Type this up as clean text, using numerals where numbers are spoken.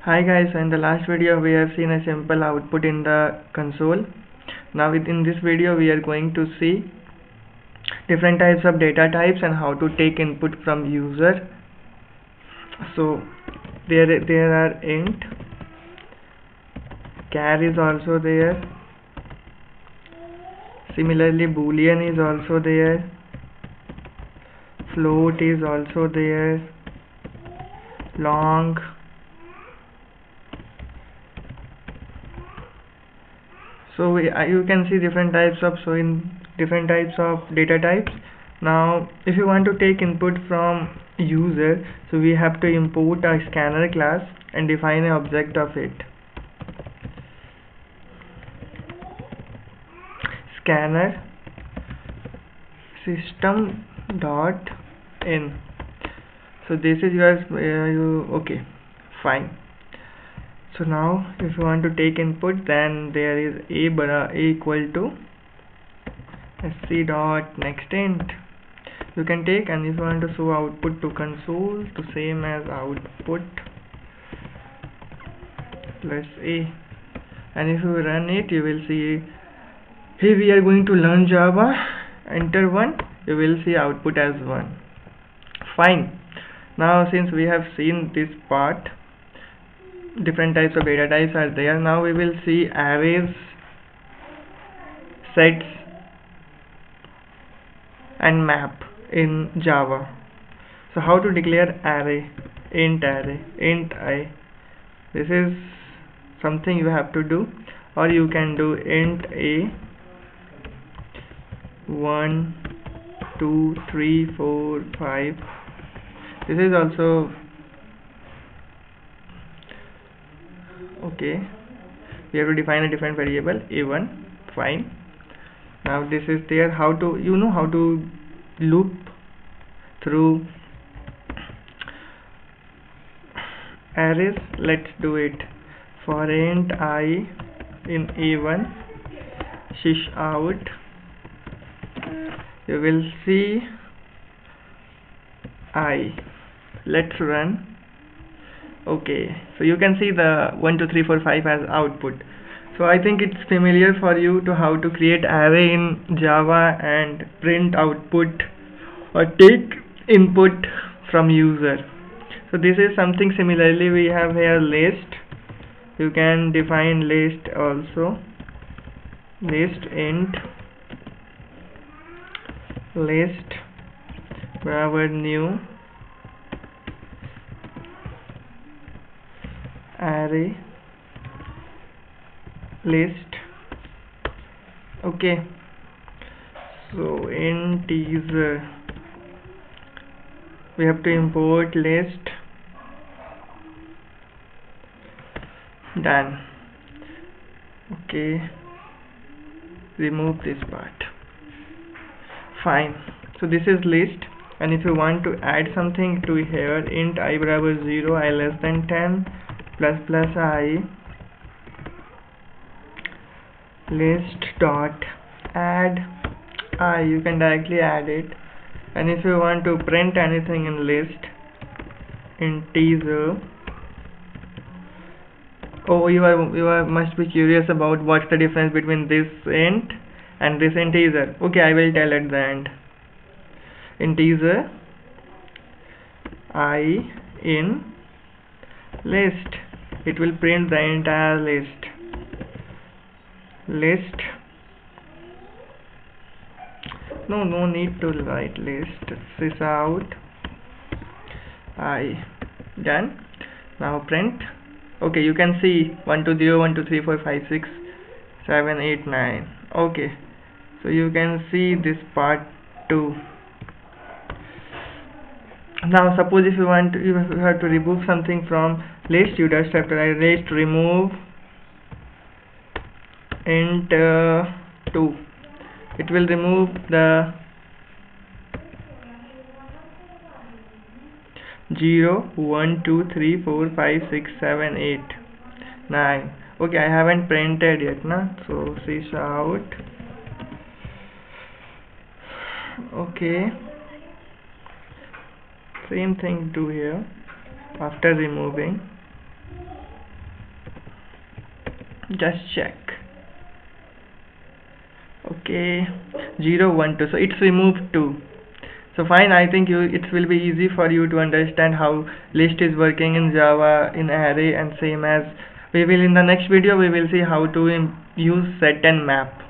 Hi guys, so in the last video we have seen a simple output in the console. Now within this video we are going to see different types of data types and how to take input from user. So there are int, char is also there, similarly boolean is also there, float is also there, long, so you can see different types of data types. Now if you want to take input from user, so we have to import a scanner class and define an object of it. Scanner system dot in. So this is yours. Okay, fine. So now if you want to take input, then there is a equal to sc dot next int you can take, and if you want to show output to console, to same as output plus a, and if you run it you will see here we are going to learn Java. Enter 1, you will see output as 1. Fine. Now since we have seen this part, different types of data types are there. Now we will see arrays, sets and map in Java. So how to declare array, int I. This is something you have to do, or you can do int a 1 2 3 4 5. This is also okay. We have to define a different variable a1. Fine. Now this is there. How to how to loop through arrays. Let's do it. For int I in a1 sys out, you will see I. Let's run. Okay, so you can see the 1 2 3 4 5 as output. So I think it's familiar for you to how to create array in Java and print output or take input from user. So this is something similarly we have here list. You can define list also. List int list barabar new array list. Okay, so in teaser we have to import list. Done. Okay, remove this part. Fine. So this is list, and if you want to add something to here, int I barabar 0, I less than 10 plus plus I list dot add I, you can directly add it. And if you want to print anything in list, in teaser, oh, you must be curious about what's the difference between this int and this integer. Okay, I will tell at the end. In teaser I in list, it will print the entire list. List, no need to write list, sys out I. Done. Now print. Okay, you can see 1 2 0 1 2 3 4 5 6 7 8 9. Okay, so you can see this part too. Now suppose if you have to remove something from list, you just have to write list remove int 2. It will remove the 0 1 2 3 4 5 6 7 8 9. Okay, I haven't printed yet, so sys out. Okay, same thing do here after removing. just check. Okay, 0 1 2, so it's removed 2. So fine, I think it will be easy for you to understand how list is working in Java in array, and same as we will in the next video we will see how to use set and map.